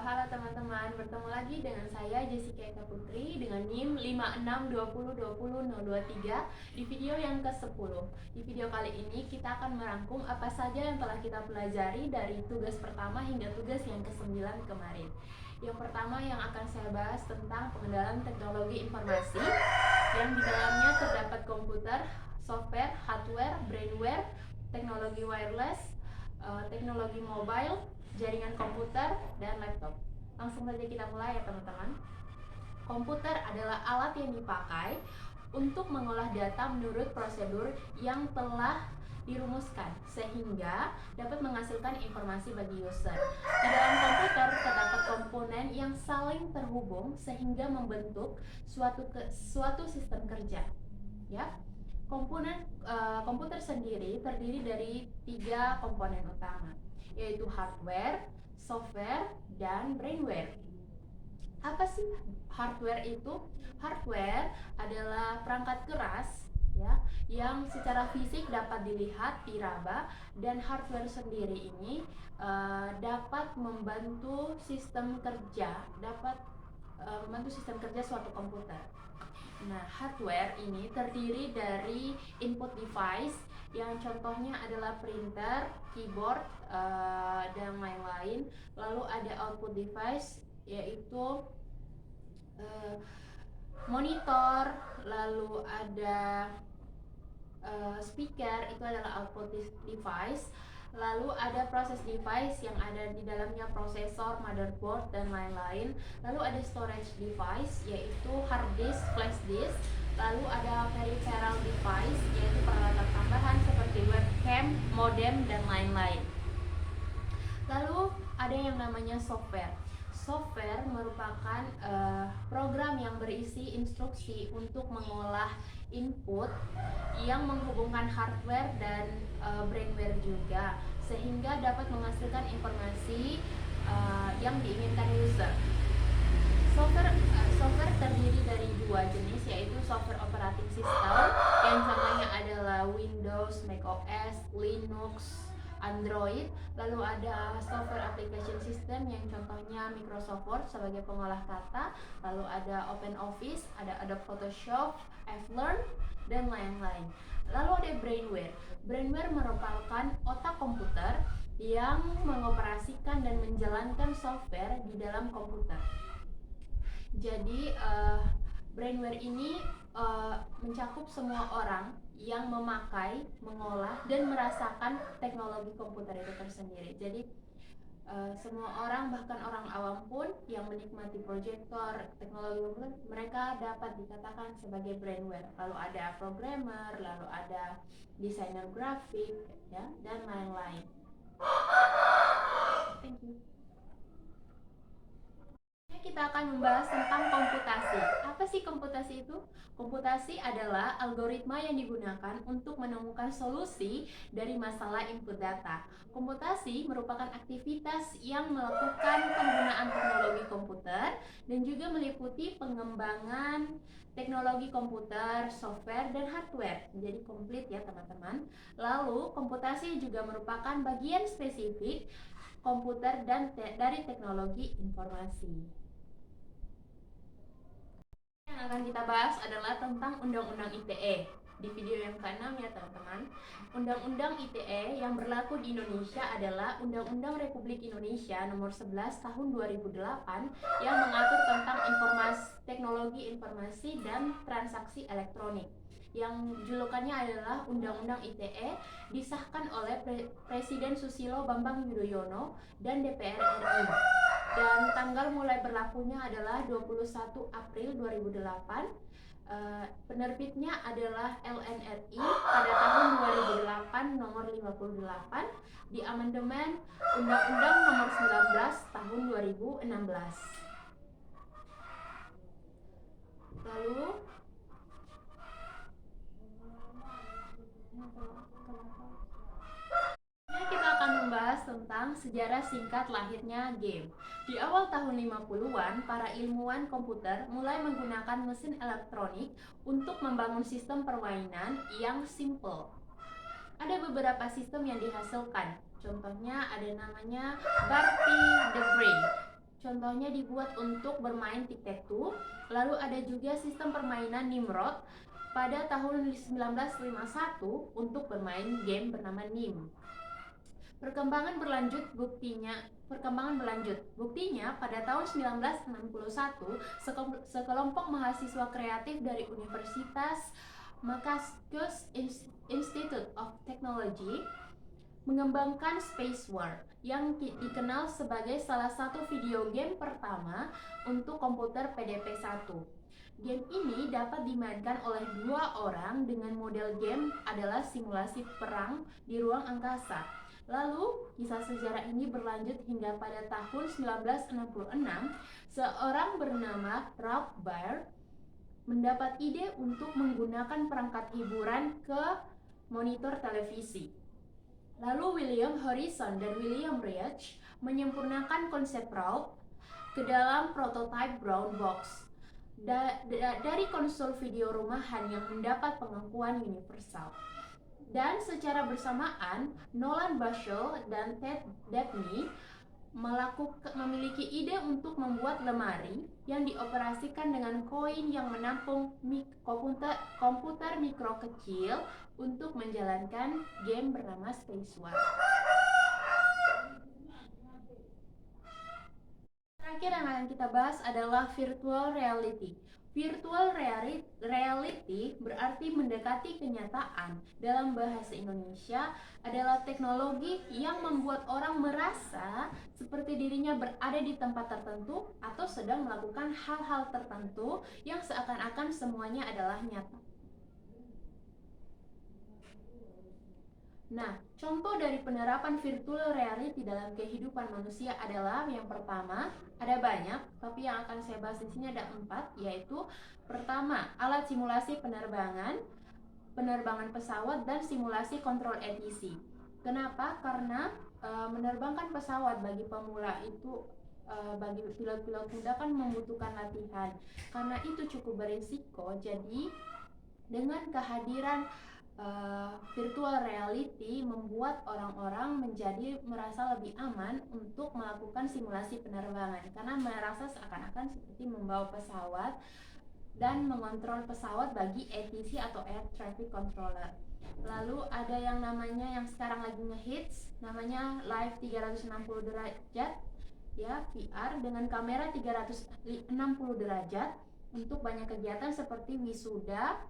Halo teman-teman, bertemu lagi dengan saya Jessica Eka Putri dengan NIM 5620202023 di video yang ke-10. Di video kali ini kita akan merangkum apa saja yang telah kita pelajari dari tugas pertama hingga tugas yang ke-9 kemarin. Yang pertama yang akan saya bahas tentang pengenalan teknologi informasi yang di dalamnya terdapat komputer, software, hardware, brainware, teknologi wireless, teknologi mobile, jaringan komputer, dan laptop. Langsung saja kita mulai ya teman-teman. Komputer adalah alat yang dipakai untuk mengolah data menurut prosedur yang telah dirumuskan sehingga dapat menghasilkan informasi bagi user. Di dalam komputer terdapat komponen yang saling terhubung sehingga membentuk suatu sistem kerja. Ya, komputer sendiri terdiri dari 3 komponen utama, yaitu hardware, software, dan brainware. Apa sih hardware itu? Hardware adalah perangkat keras ya, yang secara fisik dapat dilihat, diraba, dan hardware sendiri ini dapat membantu sistem kerja, suatu komputer. Nah, hardware ini terdiri dari input device yang contohnya adalah printer, keyboard, dan lain-lain. Lalu ada output device yaitu monitor, lalu ada speaker, itu adalah output device. Lalu ada proses device yang ada di dalamnya prosesor, motherboard, dan lain-lain. Lalu ada storage device yaitu hard disk, flash disk. Lalu ada peripheral device yaitu peralatan tambahan seperti webcam, modem, dan lain-lain. Lalu ada yang namanya software. Software merupakan program yang berisi instruksi untuk mengolah input yang menghubungkan hardware dan brainware juga, sehingga dapat menghasilkan informasi yang diinginkan user. Software terdiri dari 2 jenis, yaitu software operating system yang contohnya adalah Windows, macOS, Linux, Android. Lalu ada software application system yang contohnya Microsoft Word sebagai pengolah kata. Lalu ada OpenOffice, ada Adobe Photoshop, Flearn, dan lain-lain. Lalu ada brainware. Brainware merupakan otak komputer yang mengoperasikan dan menjalankan software di dalam komputer. Jadi brainware ini mencakup semua orang yang memakai, mengolah, dan merasakan teknologi komputer itu tersendiri. Jadi semua orang, bahkan orang awam pun yang menikmati proyektor teknologi komputer, mereka dapat dikatakan sebagai brainware. Lalu ada programmer, lalu ada desainer grafik, ya, dan lain-lain. Thank you. Kita akan membahas tentang komputasi. Apa sih komputasi itu? Komputasi adalah algoritma yang digunakan untuk menemukan solusi dari masalah input data. Komputasi merupakan aktivitas yang melakukan penggunaan teknologi komputer dan juga meliputi pengembangan teknologi komputer, software, dan hardware. Jadi komplit ya teman-teman. Lalu komputasi juga merupakan bagian spesifik komputer dan dari teknologi informasi. Yang akan kita bahas adalah tentang Undang-Undang ITE. Di video yang ke-6 ya teman-teman. Undang-Undang ITE yang berlaku di Indonesia adalah Undang-Undang Republik Indonesia Nomor 11 Tahun 2008 yang mengatur tentang teknologi informasi dan transaksi elektronik. Yang julukannya adalah Undang-Undang ITE, disahkan oleh Presiden Susilo Bambang Yudhoyono dan DPR RI. Dan tanggal mulai berlakunya adalah 21 April 2008. Penerbitnya adalah LNRI pada tahun 2008 nomor 58 di amandemen Undang-Undang nomor 19 tahun 2016. Lalu kita akan membahas tentang sejarah singkat lahirnya game. Di awal tahun 50-an, para ilmuwan komputer mulai menggunakan mesin elektronik untuk membangun sistem permainan yang simple. Ada beberapa sistem yang dihasilkan. Contohnya ada namanya Barty the Brain. contohnya dibuat untuk bermain tic-tac-toe. Lalu ada juga sistem permainan Nimrod pada tahun 1951 untuk bermain game bernama NIM. Perkembangan berlanjut buktinya pada tahun 1961 sekelompok mahasiswa kreatif dari Universitas Massachusetts Institute of Technology mengembangkan Space War yang dikenal sebagai salah satu video game pertama untuk komputer PDP-1. Game ini dapat dimainkan oleh 2 orang dengan model game adalah simulasi perang di ruang angkasa. Lalu, kisah sejarah ini berlanjut hingga pada tahun 1966, seorang bernama Ralph Baer mendapat ide untuk menggunakan perangkat hiburan ke monitor televisi. Lalu William Harrison dan William Reich menyempurnakan konsep Ralph ke dalam prototipe brown box dari konsol video rumahan yang mendapat pengakuan universal. Dan secara bersamaan, Nolan Bushnell dan Ted Dabney memiliki ide untuk membuat lemari yang dioperasikan dengan koin yang menampung komputer mikro kecil untuk menjalankan game bernama Space War. Terakhir yang akan kita bahas adalah virtual reality. Virtual reality berarti mendekati kenyataan. Dalam bahasa Indonesia adalah teknologi yang membuat orang merasa seperti dirinya berada di tempat tertentu atau sedang melakukan hal-hal tertentu yang seakan-akan semuanya adalah nyata. Nah, contoh dari penerapan virtual reality dalam kehidupan manusia adalah yang pertama, ada banyak, tapi yang akan saya bahas di sini ada 4, yaitu pertama, alat simulasi penerbangan pesawat dan simulasi kontrol ATC. Kenapa? Karena menerbangkan pesawat bagi pemula itu bagi pilot-pilot muda kan membutuhkan latihan. Karena itu cukup berisiko, jadi dengan kehadiran virtual reality membuat orang-orang menjadi merasa lebih aman untuk melakukan simulasi penerbangan karena merasa seakan-akan seperti membawa pesawat dan mengontrol pesawat bagi ATC atau Air Traffic Controller. Lalu ada yang namanya yang sekarang lagi ngehits namanya Live 360 derajat ya, VR dengan kamera 360 derajat untuk banyak kegiatan seperti wisuda,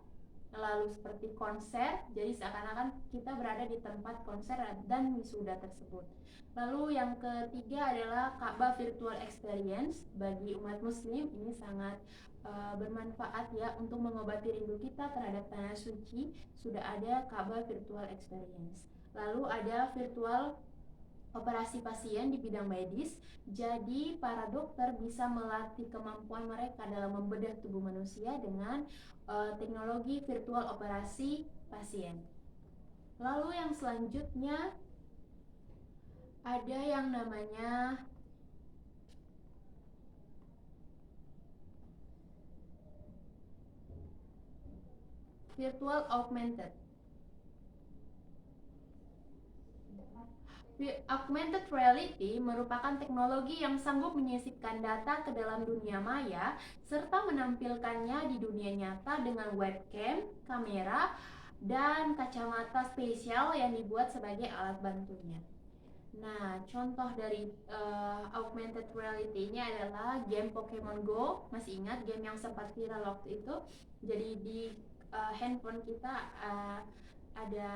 lalu seperti konser, jadi seakan-akan kita berada di tempat konser dan wisuda tersebut. Lalu yang ketiga adalah Ka'bah Virtual Experience bagi umat muslim. Ini sangat bermanfaat ya untuk mengobati rindu kita terhadap tanah suci. Sudah ada Ka'bah Virtual Experience. Lalu ada virtual operasi pasien di bidang medis. Jadi para dokter bisa melatih kemampuan mereka dalam membedah tubuh manusia dengan teknologi virtual operasi pasien. Lalu yang selanjutnya ada yang namanya virtual augmented. Augmented reality merupakan teknologi yang sanggup menyisipkan data ke dalam dunia maya serta menampilkannya di dunia nyata dengan webcam, kamera, dan kacamata spesial yang dibuat sebagai alat bantunya. Nah, contoh dari augmented reality ini adalah game Pokemon Go. Masih ingat game yang sempat viral waktu itu? Jadi di handphone kita ada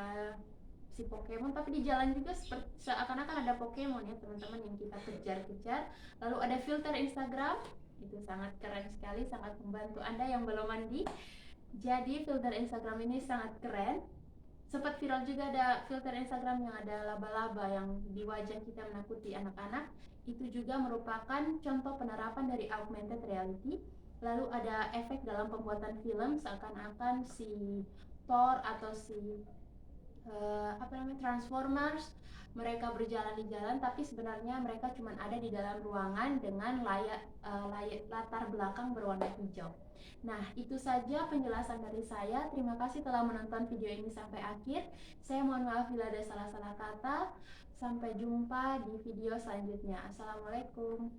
si Pokemon, tapi di jalan juga seakan-akan ada Pokemon ya teman-teman yang kita kejar-kejar. Lalu ada filter Instagram, itu sangat keren sekali, sangat membantu Anda yang belum mandi. Jadi filter Instagram ini sangat keren. Sempat viral juga ada filter Instagram yang ada laba-laba yang di wajah kita menakuti anak-anak. Itu juga merupakan contoh penerapan dari augmented reality. Lalu ada efek dalam pembuatan film seakan-akan si Thor atau si Transformers, mereka berjalan di jalan tapi sebenarnya mereka cuma ada di dalam ruangan dengan latar belakang berwarna hijau. Nah, itu saja penjelasan dari saya. Terima kasih telah menonton video ini sampai akhir. Saya mohon maaf bila ada salah-salah kata. Sampai jumpa di video selanjutnya. Assalamualaikum.